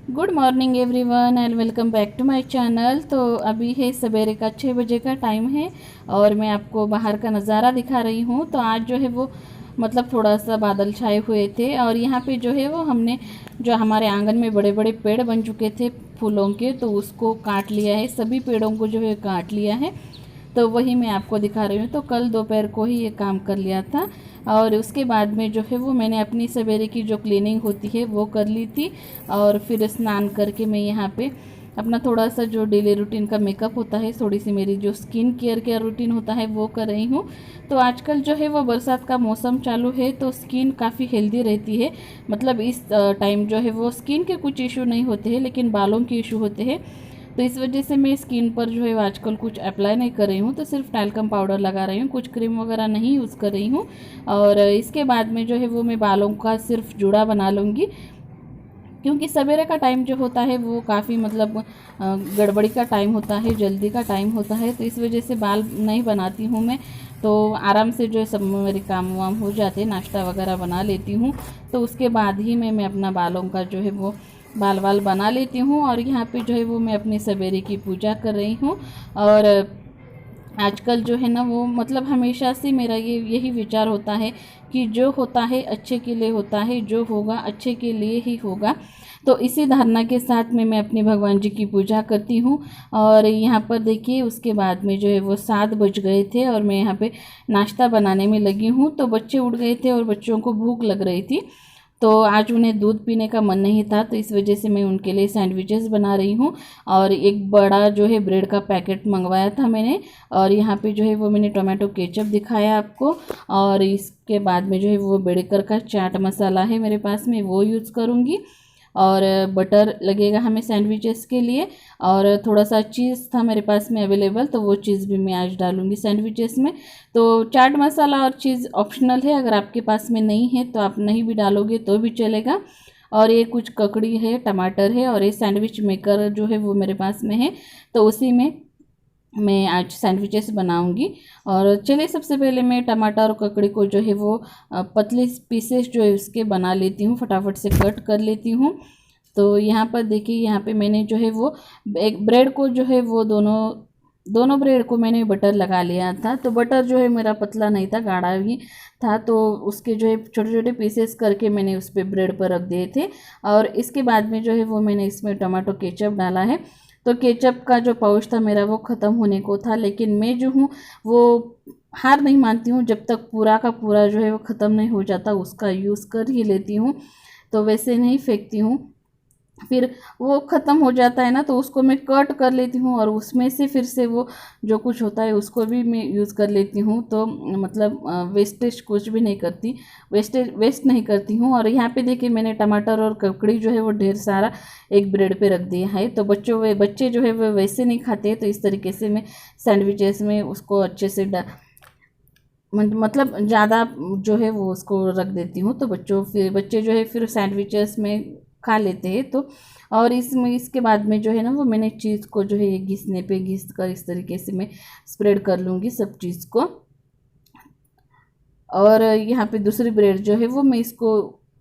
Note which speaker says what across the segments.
Speaker 1: Good morning everyone and welcome back to my channel. तो अभी है सवेरे का 6 बजे का टाइम है और मैं आपको बाहर का नज़ारा दिखा रही हूँ। तो आज जो है वो मतलब थोड़ा सा बादल छाए हुए थे और यहाँ पे जो है वो हमने जो हमारे आंगन में बड़े बड़े पेड़ बन चुके थे फूलों के, तो उसको काट लिया है, सभी पेड़ों को जो है काट लिया है। तो वही मैं आपको दिखा रही हूँ। तो कल दोपहर को ही ये काम कर लिया था और उसके बाद में जो है वो मैंने अपनी सवेरे की जो क्लीनिंग होती है वो कर ली थी और फिर स्नान करके मैं यहाँ पे अपना थोड़ा सा जो डेली रूटीन का मेकअप होता है, थोड़ी सी मेरी जो स्किन केयर का रूटीन होता है वो कर रही हूँ। तो आजकल जो है वो बरसात का मौसम चालू है तो स्किन काफ़ी हेल्दी रहती है। मतलब इस टाइम जो है वो स्किन के कुछ इशू नहीं होते हैं लेकिन बालों के इशू होते हैं। तो इस वजह से मैं स्किन पर जो है आजकल कुछ अप्लाई नहीं कर रही हूँ, तो सिर्फ टैल्कम पाउडर लगा रही हूँ, कुछ क्रीम वगैरह नहीं यूज़ कर रही हूँ। और इसके बाद में जो है वो मैं बालों का सिर्फ जूड़ा बना लूँगी, क्योंकि सवेरे का टाइम जो होता है वो काफ़ी मतलब गड़बड़ी का टाइम होता है, जल्दी का टाइम होता है, तो इस वजह से बाल नहीं बनाती हूँ मैं। तो आराम से जो है सब मेरे काम वाम हो जाते हैं, नाश्ता वगैरह बना लेती हूँ, तो उसके बाद ही मैं अपना बालों का जो है वो बाल वाल बना लेती हूँ। और यहाँ पे जो है वो मैं अपनी सवेरे की पूजा कर रही हूँ। और आजकल जो है ना वो मतलब हमेशा से मेरा ये यही विचार होता है कि जो होता है अच्छे के लिए होता है, जो होगा अच्छे के लिए ही होगा। तो इसी धारणा के साथ मैं अपने भगवान जी की पूजा करती हूँ। और यहाँ पर देखिए उसके बाद में जो है वो 7 बज गए थे और मैं यहाँ पे नाश्ता बनाने में लगी हूँ। तो बच्चे उठ गए थे और बच्चों को भूख लग रही थी, तो आज उन्हें दूध पीने का मन नहीं था, तो इस वजह से मैं उनके लिए सैंडविचेस बना रही हूँ। और एक बड़ा जो है ब्रेड का पैकेट मंगवाया था मैंने, और यहाँ पे जो है वो मैंने टोमेटो केचप दिखाया आपको। और इसके बाद में जो है वो बेड़कर का चाट मसाला है मेरे पास में, वो यूज़ करूँगी। और बटर लगेगा हमें सैंडविचेस के लिए, और थोड़ा सा चीज़ था मेरे पास में अवेलेबल, तो वो चीज़ भी मैं आज डालूँगी सैंडविचेस में। तो चाट मसाला और चीज़ ऑप्शनल है, अगर आपके पास में नहीं है तो आप नहीं भी डालोगे तो भी चलेगा। और ये कुछ ककड़ी है, टमाटर है, और ये सैंडविच मेकर जो है वो मेरे पास में है, तो उसी में मैं आज सैंडविचेस बनाऊंगी। और चलिए सबसे पहले मैं टमाटर और ककड़ी को जो है वो पतले पीसेस जो है उसके बना लेती हूँ, फटाफट से कट कर लेती हूँ। तो यहाँ पर देखिए, यहाँ पे मैंने जो है वो एक ब्रेड को जो है वो दोनों दोनों ब्रेड को मैंने बटर लगा लिया था। तो बटर जो है मेरा पतला नहीं था, गाढ़ा ही था, तो उसके जो है छोटे छोटे पीसेस करके मैंने उस पर ब्रेड पर रख दिए थे। और इसके बाद में जो है वो मैंने इसमें टमाटो केचप डाला है। तो केचप का जो पाउच था मेरा वो ख़त्म होने को था, लेकिन मैं जो हूँ वो हार नहीं मानती हूँ, जब तक पूरा का पूरा जो है वो ख़त्म नहीं हो जाता उसका यूज़ कर ही लेती हूँ। तो वैसे नहीं फेंकती हूँ, फिर वो ख़त्म हो जाता है ना तो उसको मैं कट कर लेती हूँ और उसमें से फिर से वो जो कुछ होता है उसको भी मैं यूज़ कर लेती हूँ। तो मतलब वेस्टेज कुछ भी नहीं करती, वेस्ट नहीं करती हूँ। और यहाँ पे देखिए मैंने टमाटर और ककड़ी जो है वो ढेर सारा एक ब्रेड पे रख दिया है। तो बच्चे जो है वो वैसे नहीं खाते हैं, तो इस तरीके से मैं सैंडविचेस में उसको अच्छे से मतलब ज़्यादा जो है वो उसको रख देती हूँ, तो बच्चे जो है फिर सैंडविचेस में खा लेते हैं। तो और इसमें इसके बाद में जो है ना वो मैंने चीज़ को जो है ये घिसने पे घिस कर इस तरीके से मैं स्प्रेड कर लूँगी सब चीज़ को। और यहाँ पे दूसरी ब्रेड जो है वो मैं इसको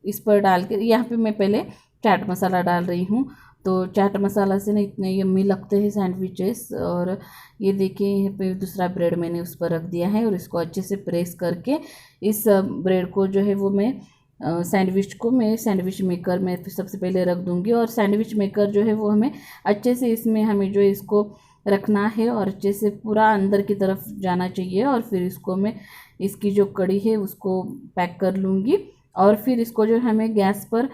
Speaker 1: इस पर डाल के यहाँ पे मैं पहले चाट मसाला डाल रही हूँ। तो चाट मसाला से ना इतने यम्मी लगते हैं सैंडविचेस। और ये देखिए यहाँ पे दूसरा ब्रेड मैंने उस पर रख दिया है और इसको अच्छे से प्रेस करके इस ब्रेड को जो है वो मैं सैंडविच को मैं सैंडविच मेकर में फिर सबसे पहले रख दूँगी। और सैंडविच मेकर जो है वो हमें अच्छे से इसमें हमें जो इसको रखना है और अच्छे से पूरा अंदर की तरफ जाना चाहिए। और फिर इसको मैं इसकी जो कड़ी है उसको पैक कर लूँगी। और फिर इसको जो हमें गैस पर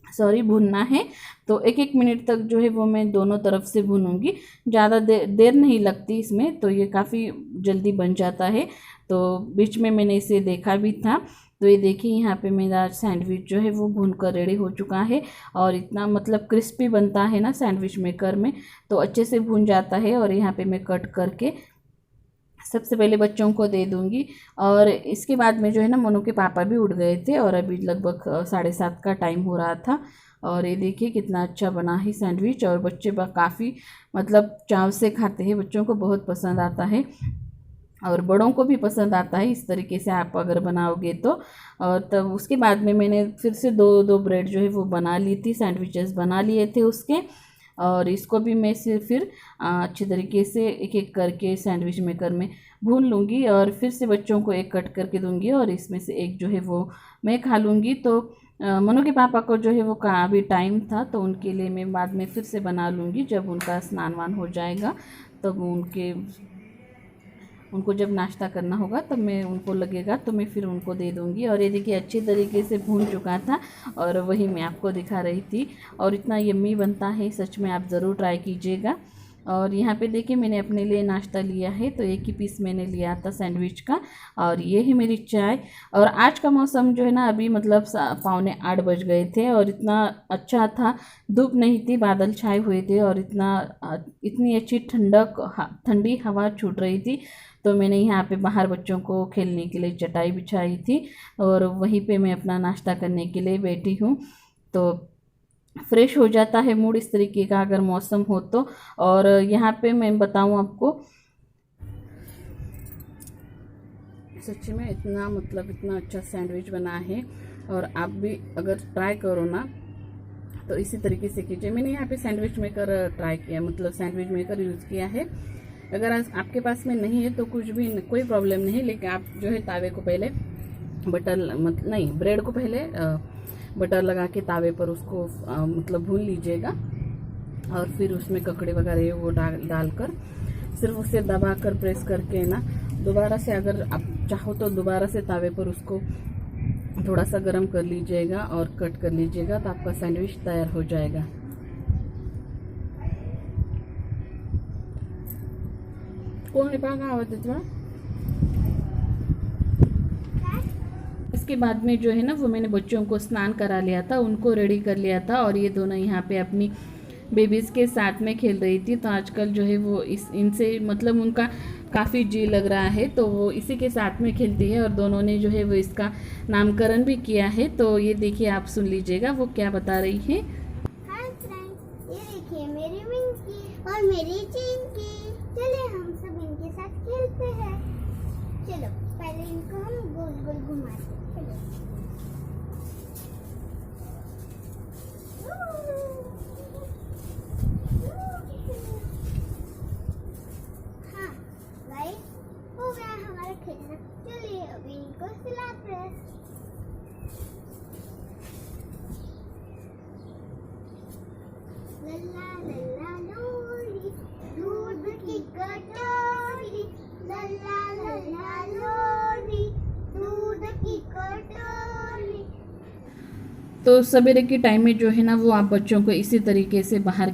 Speaker 1: सॉरी भूनना है। तो 1-1 मिनट तक जो है वो मैं दोनों तरफ से भूनूंगी, ज़्यादा देर नहीं लगती इसमें, तो ये काफ़ी जल्दी बन जाता है। तो बीच में मैंने इसे देखा भी था। तो ये देखिए यहाँ पे मेरा सैंडविच जो है वो भून कर रेडी हो चुका है। और इतना मतलब क्रिस्पी बनता है ना सैंडविच मेकर में, तो अच्छे से भून जाता है। और यहाँ पे मैं कट करके सबसे पहले बच्चों को दे दूंगी। और इसके बाद में जो है ना मोनू के पापा भी उठ गए थे और अभी लगभग 7:30 का टाइम हो रहा था। और ये देखिए कितना अच्छा बना है सैंडविच, और बच्चे काफ़ी मतलब चाव से खाते हैं, बच्चों को बहुत पसंद आता है। और बड़ों को भी पसंद आता है इस तरीके से आप अगर बनाओगे तो। और तब उसके बाद में मैंने फिर से दो दो ब्रेड जो है वो बना ली थी, सैंडविचेस बना लिए थे उसके। और इसको भी मैं फिर अच्छे तरीके से एक एक करके सैंडविच मेकर में भून लूँगी और फिर से बच्चों को एक कट करके दूँगी और इसमें से एक जो है वो मैं खा लूँगी। तो मनु के पापा को जो है वो का अभी टाइम था, तो उनके लिए मैं बाद में फिर से बना लूँगी जब उनका स्नान वान हो जाएगा। तब उनको जब नाश्ता करना होगा तब मैं उनको लगेगा तो मैं फिर उनको दे दूँगी। और ये देखिए अच्छी तरीके से भून चुका था और वही मैं आपको दिखा रही थी। और इतना यम्मी बनता है, सच में आप ज़रूर ट्राई कीजिएगा। और यहाँ पे देखिए मैंने अपने लिए नाश्ता लिया है, तो एक ही पीस मैंने लिया था सैंडविच का। और ये है मेरी चाय। और आज का मौसम जो है ना, अभी मतलब 7:45 बज गए थे और इतना अच्छा था, धूप नहीं थी, बादल छाए हुए थे और इतनी अच्छी ठंडी हवा छूट रही थी। तो मैंने यहाँ पे बाहर बच्चों को खेलने के लिए चटाई बिछाई थी और वहीं पे मैं अपना नाश्ता करने के लिए बैठी हूँ। तो फ्रेश हो जाता है मूड इस तरीके का अगर मौसम हो तो। और यहाँ पे मैं बताऊँ आपको, सच्ची में इतना अच्छा सैंडविच बना है। और आप भी अगर ट्राई करो ना तो इसी तरीके से कीजिए। मैंने यहाँ पे सैंडविच मेकर ट्राई किया, मतलब सैंडविच मेकर यूज़ किया है। अगर आपके पास में नहीं है तो कोई प्रॉब्लम नहीं, लेकिन आप जो है तावे को पहले ब्रेड को पहले बटर लगा के तावे पर उसको मतलब भून लीजिएगा। और फिर उसमें ककड़े वगैरह वो डालकर सिर्फ उसे दबा कर प्रेस करके ना दोबारा से, अगर आप चाहो तो दोबारा से तावे पर उसको थोड़ा सा गर्म कर लीजिएगा और कट कर लीजिएगा, तो आपका सैंडविच तैयार हो जाएगा। कौन पागा आवत है। इसके बाद में जो है ना वो मैंने बच्चों को स्नान करा लिया था, उनको रेडी कर लिया था और ये दोनों यहाँ पे अपनी बेबीज़ के साथ में खेल रही थी। तो आजकल जो है वो इनसे मतलब उनका काफ़ी जी लग रहा है, तो वो इसी के साथ में खेलती है। और दोनों ने जो है वो इसका नामकरण भी किया है। तो ये देखिए, आप सुन लीजिएगा वो क्या बता रही है।
Speaker 2: हाय फ्रेंड्स, ये देखिए मेरी विंकी और मेरी चिंकी। चले हम सब इनके साथ खेलते हैं। चलो पहले इनको हम गोल गोल घुमाते हैं। हाँ राइट, हो गया हमारा खेलना। चलिए अभी इनको खिलाते हैं। लल्ला लल्ला लोरी, दूध की कटोरी। लल्ला लल्ला लोरी, दूध की कटोरी।
Speaker 1: तो सवेरे के टाइम में जो है ना वो आप बच्चों को इसी तरीके से बाहर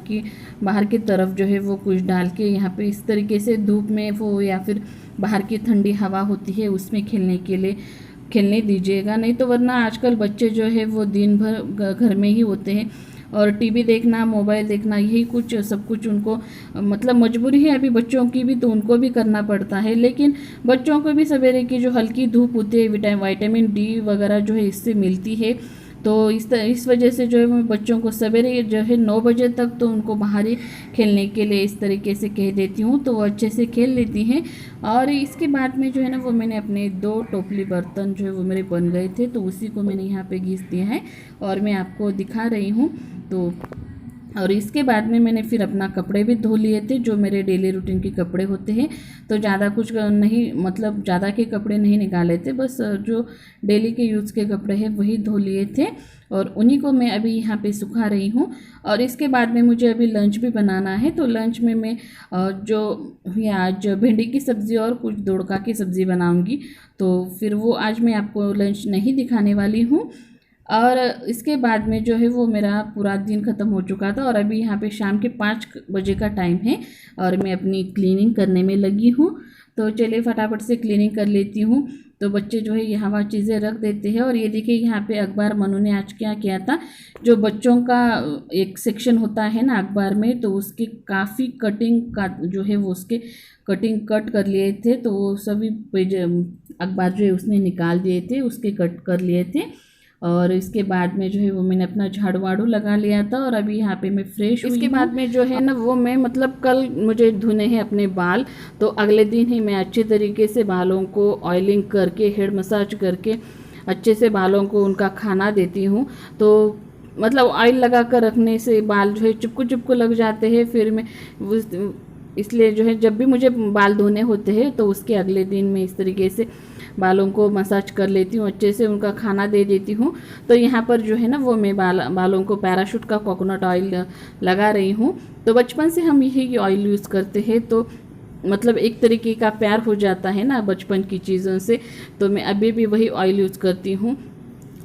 Speaker 1: की तरफ जो है वो कुछ डाल के यहाँ पे इस तरीके से धूप में वो या फिर बाहर की ठंडी हवा होती है उसमें खेलने दीजिएगा। नहीं तो वरना आजकल बच्चे जो है वो दिन भर घर में ही होते हैं और टीवी देखना, मोबाइल देखना, यही सब कुछ उनको मतलब मजबूरी है अभी बच्चों की भी, तो उनको भी करना पड़ता है। लेकिन बच्चों को भी सवेरे की जो हल्की धूप होती है, विटामिन डी वगैरह जो है इससे मिलती है। तो इस वजह से जो है मैं बच्चों को सवेरे जो है 9 बजे तक तो उनको बाहर ही खेलने के लिए इस तरीके से कह देती हूँ, तो वो अच्छे से खेल लेती हैं। और इसके बाद में जो है ना वो मैंने अपने 2 टोपली बर्तन जो है वो मेरे बन गए थे, तो उसी को मैंने यहाँ पे घिस दिया है और मैं आपको दिखा रही हूँ। तो और इसके बाद में मैंने फिर अपना कपड़े भी धो लिए थे, जो मेरे डेली रूटीन के कपड़े होते हैं। तो ज़्यादा कुछ नहीं, मतलब ज़्यादा के कपड़े नहीं निकाले थे, बस जो डेली के यूज़ के कपड़े हैं वही धो लिए थे और उन्हीं को मैं अभी यहाँ पे सुखा रही हूँ। और इसके बाद में मुझे अभी लंच भी बनाना है, तो लंच में मैं जो आज भिंडी की सब्ज़ी और कुछ दोड़का की सब्ज़ी बनाऊँगी। तो फिर वो आज मैं आपको लंच नहीं दिखाने वाली हूँ। और इसके बाद में जो है वो मेरा पूरा दिन ख़त्म हो चुका था और अभी यहाँ पे शाम के 5 बजे का टाइम है और मैं अपनी क्लीनिंग करने में लगी हूँ। तो चलिए फटाफट से क्लीनिंग कर लेती हूँ। तो बच्चे जो है यहाँ वहाँ चीज़ें रख देते हैं। और ये देखिए यहाँ पे अखबार मनु ने आज क्या किया था, जो बच्चों का एक सेक्शन होता है ना अखबार में, तो उसके काफ़ी कटिंग का जो है वो उसके कटिंग कट कर लिए थे। तो वो सभी पेज अखबार जो है उसने निकाल दिए थे, उसके कट कर लिए थे। और इसके बाद में जो है वो मैंने अपना झाड़ू वाड़ू लगा लिया था और अभी यहाँ पे मैं फ्रेश हुई इसके बाद में जो है ना वो मैं मतलब कल मुझे धुने हैं अपने बाल, तो अगले दिन ही मैं अच्छे तरीके से बालों को ऑयलिंग करके हेड मसाज करके अच्छे से बालों को उनका खाना देती हूँ। तो मतलब ऑयल लगा कर रखने से बाल जो है चिपकू चिपकू लग जाते हैं, फिर मैं इसलिए जो है जब भी मुझे बाल धोने होते हैं तो उसके अगले दिन मैं इस तरीके से बालों को मसाज कर लेती हूँ, अच्छे से उनका खाना दे देती हूँ। तो यहाँ पर जो है ना वो मैं बालों को पैराशूट का कोकोनट ऑयल लगा रही हूँ। तो बचपन से हम यही ऑयल यूज़ करते हैं, तो मतलब एक तरीके का प्यार हो जाता है ना बचपन की चीज़ों से, तो मैं अभी भी वही ऑयल यूज़ करती हूँ।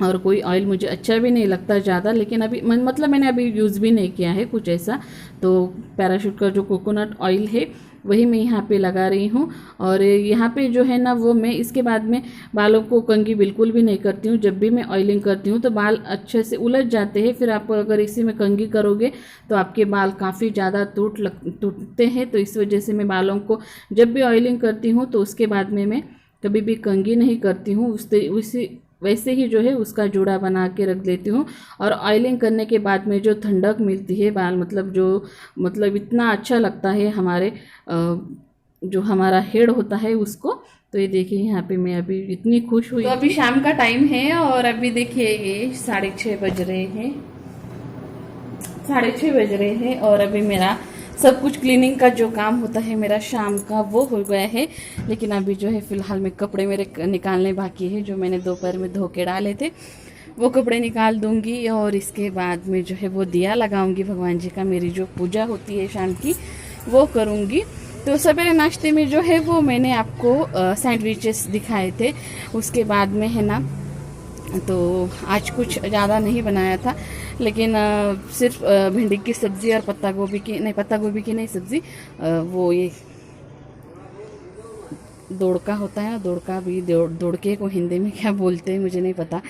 Speaker 1: और कोई ऑयल मुझे अच्छा भी नहीं लगता ज़्यादा, लेकिन अभी मतलब मैंने अभी यूज़ भी नहीं किया है कुछ ऐसा। तो पैराशूट का जो कोकोनट ऑयल है वही मैं यहाँ पे लगा रही हूँ। और यहाँ पे जो है ना वो मैं इसके बाद में बालों को कंघी बिल्कुल भी नहीं करती हूँ। जब भी मैं ऑयलिंग करती हूँ तो बाल अच्छे से उलझ जाते हैं, फिर आप अगर इसी में कंघी करोगे तो आपके बाल काफ़ी ज़्यादा टूटते हैं। तो इस वजह से मैं बालों को जब भी ऑयलिंग करती हूँ तो उसके बाद में मैं कभी भी कंघी नहीं करती हूँ, उसी वैसे ही जो है उसका जूड़ा बना के रख देती हूँ। और ऑयलिंग करने के बाद में जो ठंडक मिलती है बाल मतलब इतना अच्छा लगता है हमारे जो हमारा हेड होता है उसको। तो ये देखिए यहाँ पे मैं अभी इतनी खुश हुई। तो अभी शाम का टाइम है और अभी देखिए ये 6:30 बज रहे हैं, 6:30 बज रहे हैं और अभी मेरा सब कुछ क्लीनिंग का जो काम होता है मेरा शाम का वो हो गया है। लेकिन अभी जो है फ़िलहाल में कपड़े मेरे निकालने बाकी है, जो मैंने दोपहर में धो के डाले थे वो कपड़े निकाल दूंगी। और इसके बाद में जो है वो दिया लगाऊंगी भगवान जी का, मेरी जो पूजा होती है शाम की वो करूंगी। तो सवेरे नाश्ते में जो है वो मैंने आपको सैंडविचेस दिखाए थे, उसके बाद में है ना तो आज कुछ ज़्यादा नहीं बनाया था, लेकिन सिर्फ भिंडी की सब्ज़ी और पत्ता गोभी की नहीं सब्ज़ी, वो ये दोड़का होता है ना, दोड़का भी दोड़के को हिंदी में क्या बोलते हैं मुझे नहीं पता,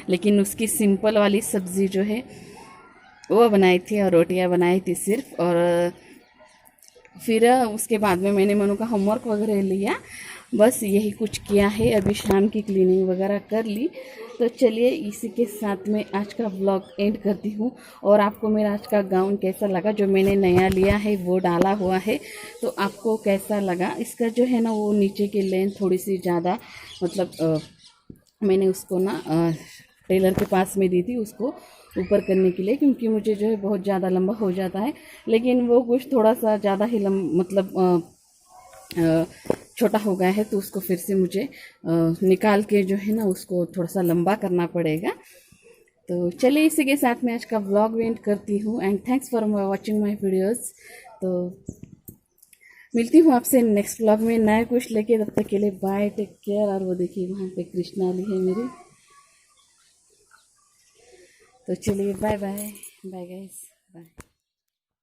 Speaker 1: लेकिन उसकी सिंपल वाली सब्ज़ी जो है वो बनाई थी और रोटियां बनाई थी सिर्फ। और फिर उसके बाद में मैंने मनु का होमवर्क वगैरह लिया, बस यही कुछ किया है। अभी शाम की क्लीनिंग वगैरह कर ली। तो चलिए इसी के साथ में आज का व्लॉग एंड करती हूँ। और आपको मेरा आज का गाउन कैसा लगा, जो मैंने नया लिया है वो डाला हुआ है, तो आपको कैसा लगा। इसका जो है ना वो नीचे की लेंथ थोड़ी सी ज़्यादा, मतलब मैंने उसको ना टेलर के पास में दी थी उसको ऊपर करने के लिए, क्योंकि मुझे जो है बहुत ज़्यादा लंबा हो जाता है। लेकिन वो कुछ थोड़ा सा ज़्यादा ही मतलब छोटा हो गया है, तो उसको फिर से मुझे निकाल के जो है ना उसको थोड़ा सा लंबा करना पड़ेगा। तो चलिए इसी के साथ मैं आज का व्लॉग एंड करती हूँ। And thanks for watching my videos. तो मिलती हूँ आपसे नेक्स्ट व्लॉग में नया कुछ लेके, तब तक के लिए बाय, टेक केयर। और वो देखिए वहाँ पे कृष्णा ली है मेरी। तो चलिए bye bye bye guys, bye.